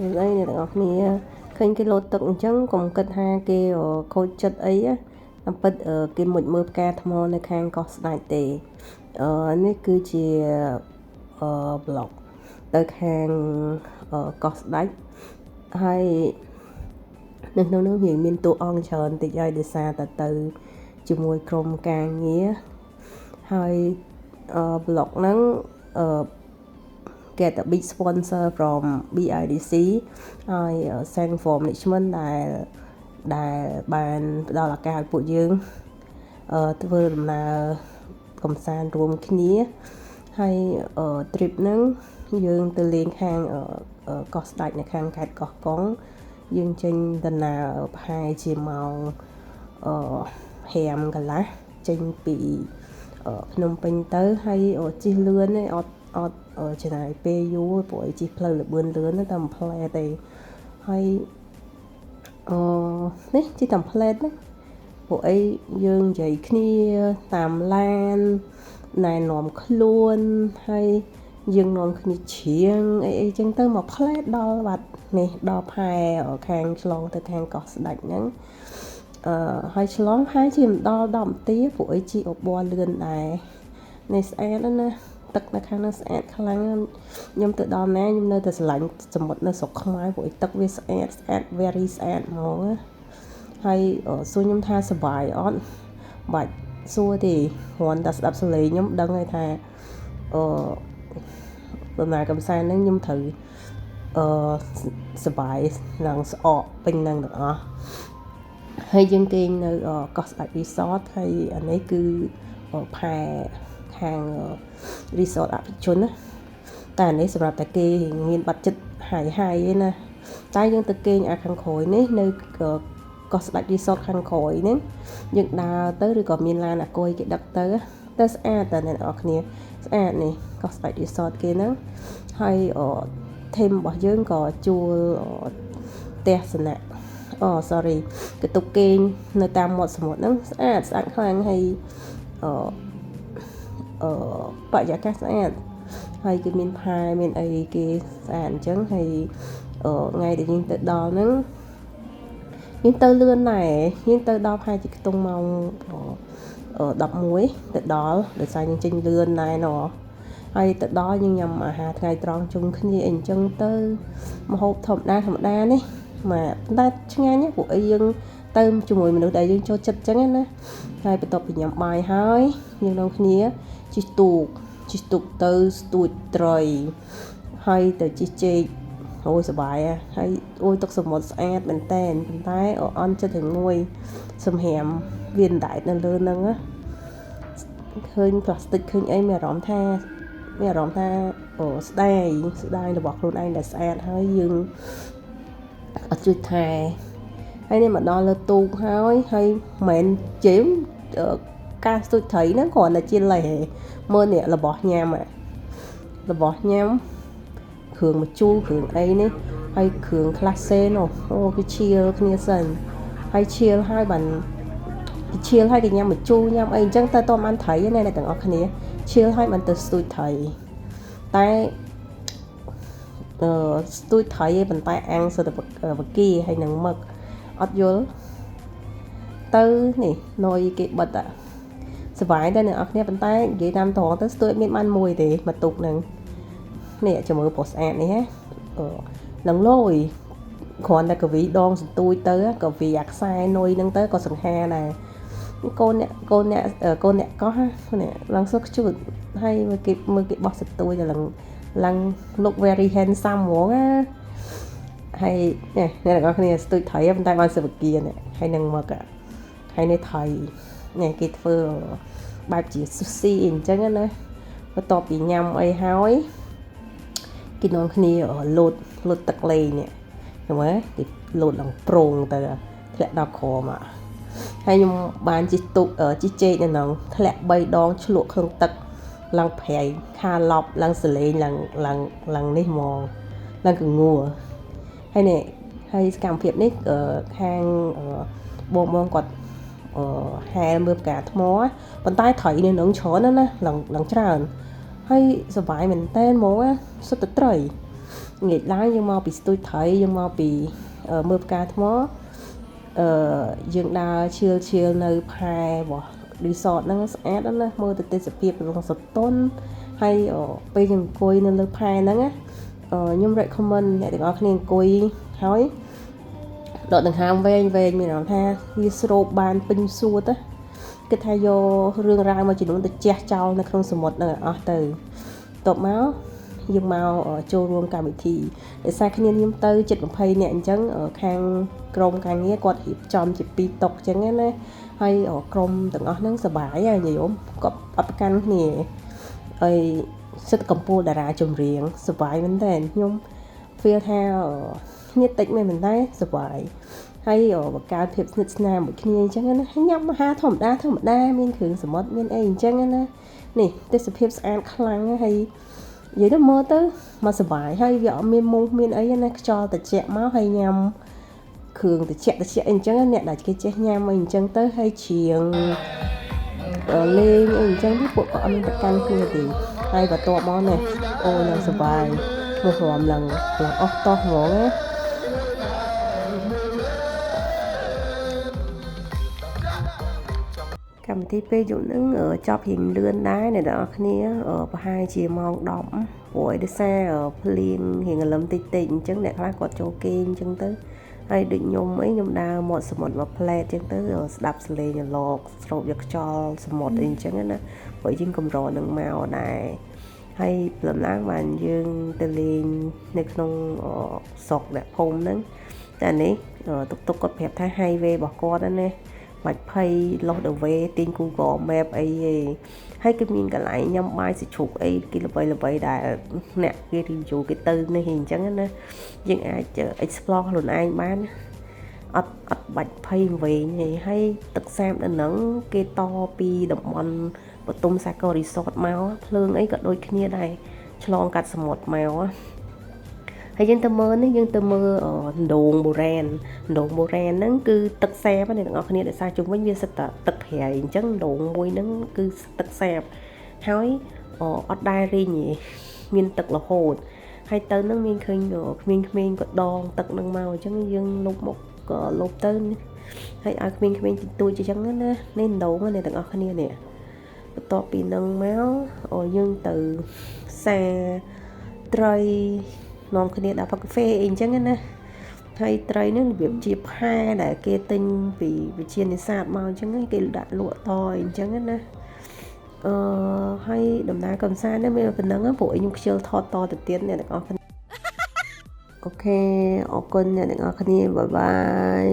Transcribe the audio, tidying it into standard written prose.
đây nàyទាំងអស់គ្នាឃើញគេលោតទឹកអញ្ចឹងកុំគិតថាគេខូចចិត្តអីតាមពិតគេមុជមើលផ្កាថ្មនៅខាងកោះស្ដេចទេនេះគឺជាblog ទៅខាងកោះស្ដេចហើយនៅក្នុងនោះវាមានតួអង្គច្រើនតិចហើយដោយសារតែទៅជាមួយក្រុមការងារហើយblog ហ្នឹងget a big sponsor from BIDC ហើយ thank for management ដែលបានផ្ដល់ឱកាសឲ្យពួកយើងធ្វើដំណើរកំសាន្តរួមគ្នាហើយ trip ហ្នឹងយើងទៅលេងខាងកោះស្ដេចនៅខាងខេត្តកោះកុងយើងចេញដំណើរប្រហែលជាម៉ោង5កន្លះចេញពីភ្នំពេញទៅហើយជិះលឿនឯងអត់ចំណាយពេលយូរព្រោះជិះផ្លូវលឿនតាមផ្លែទេហើយនេះជិះតាមផ្លែហ្នឹងព្រោះអីយើងនិយាយគ្នាតាមឡានណែនាំខ្លួនហើយយើងនាំគ្នាច្រៀងអីចឹងទៅមកផ្លែដល់បាត់នេះដល់ផែខាងឆ្លងទៅខាងកោះស្ដេចហ្នឹងហើយឆ្លងហើយជាមិនដល់10នាទីព្រោះអីជីអបលឿនដែរនេះស្អាតណាស់ទឹកនៅខាងនោះស្អាតខ្លាំងខ្ញុំទៅដល់ណាខ្ញុំនៅតែស្រឡាញ់សមុទ្រនៅស្រុកខ្មែរព្រោះទឹកវាស្អាត very ស្អាតហ្មងហើយសួរខ្ញុំថាសុបាយអត់បាច់សួរទេគ្រាន់តែស្ដាប់សំឡេងខ្ញុំដឹងហើយថាដំណើរកំសាន្តហ្នឹងខ្ញុំត្រូវសុបាយឡើងស្អកពេញនឹងទាំងអស់ហើយយើងគេងនៅកោះស្ដេច resort ហើយអានេះគឺផែខាង resort អភិជនណាតែអានេះសម្រាប់តែគេមានបាត់ចិត្តហើយឯណាតែយើងទៅគេងខាងក្រោយនេះនៅកោះស្ដេច resort ខាងក្រោយនេះយើងដើរទៅឬក៏មានឡានអាគុយគេដឹកទៅស្អាតតែអ្នកនរគ្នាស្អាតនេះកោះស្ដេច resort គេហ្នឹងហើយធីមរបស់យើងក៏ជួលផ្ទះសនៈsorry កតុកគេងនៅតាមមាត់សមុទ្រហ្នឹងស្អាតខ្លាំងហើយបរិយាកាសស្អាតហើយគេមានផែមានអីគេស្អាតអញ្ចឹងហើយថ្ងៃដែលយើងទៅដល់ហ្នឹងយើងទៅលឿនដែរយើងទៅដល់ផែជាខ្ទង់ម៉ោង11ទៅដល់ដោយសារយើងចេញលឿនដែរណហើយទៅដល់យើងញ៉ាំអាហារថ្ងៃត្រង់ជុំគ្នាអីអញ្ចឹងទៅម្ហូបធម្មតានេះមកតែឆ្ងាញ់ព្រោះអីយើងទៅជាមួយមនុស្សដែលយើងចូលចិត្តអញ្ចឹងណាហើយបន្ទាប់ពីញ៉ាំបាយហើយយើងនាំគ្នាជិះទូកទៅស្ទួចត្រីហើយទៅជិះចេកអូយសប្បាយហើយអូយទឹកសមុទ្រស្អាតមែនតែអន់ចិត្តទាំងមួយសំរាមវាអណ្ដែតនៅលើហ្នឹងឃើញផ្លាស្ទិកឃើញអីមានអារម្មណ៍ថាស្ដាយរបស់ខ្លួនឯងដែលស្អាតហើយយើងអត់ជួយថែហើយនេះមកដល់លើទូកហើយមិនជេមការស្ទូចត្រីហ្នឹងគ្រាន់តែជាលេសមើលនេះរបស់ញ៉ាំគ្រឿងម្ជូរគ្រឿងអីនេះហើយគ្រឿងខ្លះសេនោះគេឈៀលគ្នាសិនហើយឈៀលហើយបានគេញ៉ាំម្ជូរញ៉ាំអីអញ្ចឹងទៅតបានត្រីណាអ្នកទាំងអស់គ្នាឈៀលហើយបានទៅស្ទូចត្រីតែស្ទូចត្រីឯងប៉ុន្តែអាំងសិតតែបកាហើយនឹងមឹកអត់យល់ទៅនេះណយគេបិទសុបាយតែអ្នកនរគ្នាប៉ុន្តែនិយាយតាមត្រង់ទៅស្ទួយមានបានមួយទេមកទុកនឹងនេះចាំមើលប្រុសស្អាតនេះឡើងលយគ្រាន់តែកវីដងសន្ទួយទៅកវីអាខ្សែនុយហ្នឹងទៅក៏សង្ហាដែរកូនអ្នកកោះនេះឡើងសឹកខ្ជូតហើយមើលគេបោះសន្ទួយទៅឡើង look very handsome ហ្មងហើយនេះអ្នកនរគ្នាស្ទួយត្រីប៉ុន្តែបានសិបគានេះហើយនឹងមកហើយនេះថៃនេះគេធ្វើបែបជា sushi អញ្ចឹងណាបន្ទាប់ពីញ៉ាំអីហើយគេនាំគ្នាលោតទឹកលេងនេះឃើញមើលគេលោតឡើងប្រងទៅធ្លាក់ដល់ក្រមហើយខ្ញុំបានជិះទូកជិះចេកនៅក្នុងធ្លាក់3ដងឆ្លក់ក្នុងទឹកឡើងប្រៃខាឡប់ឡើងសលេងឡើងនេះហ្មងឡើងកងួរហើយសកម្មភាពនេះខាងបងគាត់ហែលមើលផ្កាថ្មប៉ុន្តែត្រីនៅនឹងច្រើនណាស់ឡើងច្រើនហើយសុបាយមែនតែនហ្មងសុទ្ធតែត្រី ងាកឡើងយើងមកពីស្ទូចត្រីយើងមកពីមើលផ្កាថ្មយើងដើរឈៀលនៅផែរបស់ resort ហ្នឹងស្អាតណាស់មើលទៅទេសភាពរបស់សតុនហើយពេលយើងអង្គុយនៅលើផែហ្នឹងខ្ញុំ recommend អ្នកទាំងអស់គ្នាអង្គុយហើយដកដង្ហើមវែងមានអារម្មណ៍ថាវាស្រូបបានពេញសួតណាគិតថាយករឿងរ៉ាវមួយចំនួនទៅជះចោលនៅក្នុងសមុទ្រហ្នឹងអស់ទៅតបមកយើងមកចូលរួមកម្មវិធីដោយសារគ្នាខ្ញុំទៅជិត20នាក់អញ្ចឹងខាងក្រុមការងារគាត់រៀបចំជា2តុអញ្ចឹងណាហើយក្រុមទាំងអស់ហ្នឹងសប្បាយហើយញោមគាត់អត់ប្រកាន់គ្នាហើយសិទ្ធិកម្ពុជាតារាចម្រៀងសប្បាយមែនតើខ្ញុំ feel ថាគ្នាតិចមែនតែសប្បាយហើយបង្កើតភាពស្និទ្ធស្នាលមួយគ្នាអញ្ចឹងណាញ៉ាំអាហារធម្មតាមានគ្រឿងសមុទ្រមានអីអញ្ចឹងណានេះទេសភាពស្អាតខ្លាំងហើយនិយាយទៅមើលទៅមកសប្បាយហើយវាអត់មានមុខមានអីណាខ្យល់ត្រជាក់មកហើយញ៉ាំគ្រឿងត្រជាក់អីអញ្ចឹងអ្នកដែលគេចេះញ៉ាំអីអញ្ចឹងទៅហើយជ្រៀងលេងអីអញ្ចឹងពួកគាត់អត់មានប្រកាន់គ្នាទេហើយបន្ទាប់មកនេះអូឡើងសប្បាយមករំឡើងអស់តោះហ្មងណាកម្មវិធីពេលយប់ហ្នឹងចប់រៀងលឿនដែរអ្នកនរគ្នាប្រហែលជាម៉ោង10ព្រោះដោយសារភ្លៀងរៀងរលឹមតិចអញ្ចឹងអ្នកខ្លះគាត់ចូលគេងអញ្ចឹងទៅហើយដូចខ្ញុំដើរមាត់សមុទ្រមកផ្លែតអញ្ចឹងទៅស្ដាប់សលេងឡកស្រូបយកខ្យល់សមុទ្រអីអញ្ចឹងណាព្រោះយើងកម្រនឹងមកដែរហើយព្រលឹមឡើងបានយើងទៅលេងនៅក្នុងស្រុកអ្នកភូមិហ្នឹងតែនេះតុកគាត់ប្រាប់ថា highway របស់គាត់ណាបាច់ភ័យ lost the way ទាញ Google Map អីហើយគេមានកន្លែងញ៉ាំបាយសាច់ជ្រូកអីគេល្បីដែលអ្នកគេ review គេទៅនេះអញ្ចឹងណាយើងអាច explore ខ្លួនឯងបានអត់បាច់ភ័យវែងទេហើយទឹកសាបនៅហ្នឹងគេតពីតំបន់បទុមសាគរ resort មកភ្លើងអីក៏ដូចគ្នាដែរឆ្លងកាត់សមុទ្រមកហើយយើងទៅមើលនេះយើងទៅមើលដងបុរាណហ្នឹងគឺទឹកសាបអ្នកទាំងអស់គ្នាដោយសារជុំវិញវាសិតតែទឹកប្រៃអញ្ចឹងដងមួយហ្នឹងគឺទឹកសាបហើយអត់ដែររីងទេមានទឹករហូតហើយទៅហ្នឹងមានឃើញក្មេងៗក៏ដងទឹកហ្នឹងមកអញ្ចឹងយើងលុបមកក៏លុបទៅហើយឲ្យក្មេងៗតិចតួចអញ្ចឹងណានេះដងអ្នកទាំងអស់គ្នានេះបន្ទាប់ពីហ្នឹងមកយើងទៅសាត្រីនាំគ្នាដល់កាហ្វេអីអញ្ចឹងណាហើយត្រីនេះរបៀបជាផែដែលគេទិញពីវិជានេសាទមកអញ្ចឹងគេដាក់លក់តអញ្ចឹងណាហើយដំណើរកំសាន្តនេះមានប៉ុណ្ណឹងព្រោះខ្ញុំខ្ជិលថតតទៅទៀតអ្នកទាំងអស់គ្នាអូខេអរគុណអ្នកទាំងអស់គ្នាបាយបាយ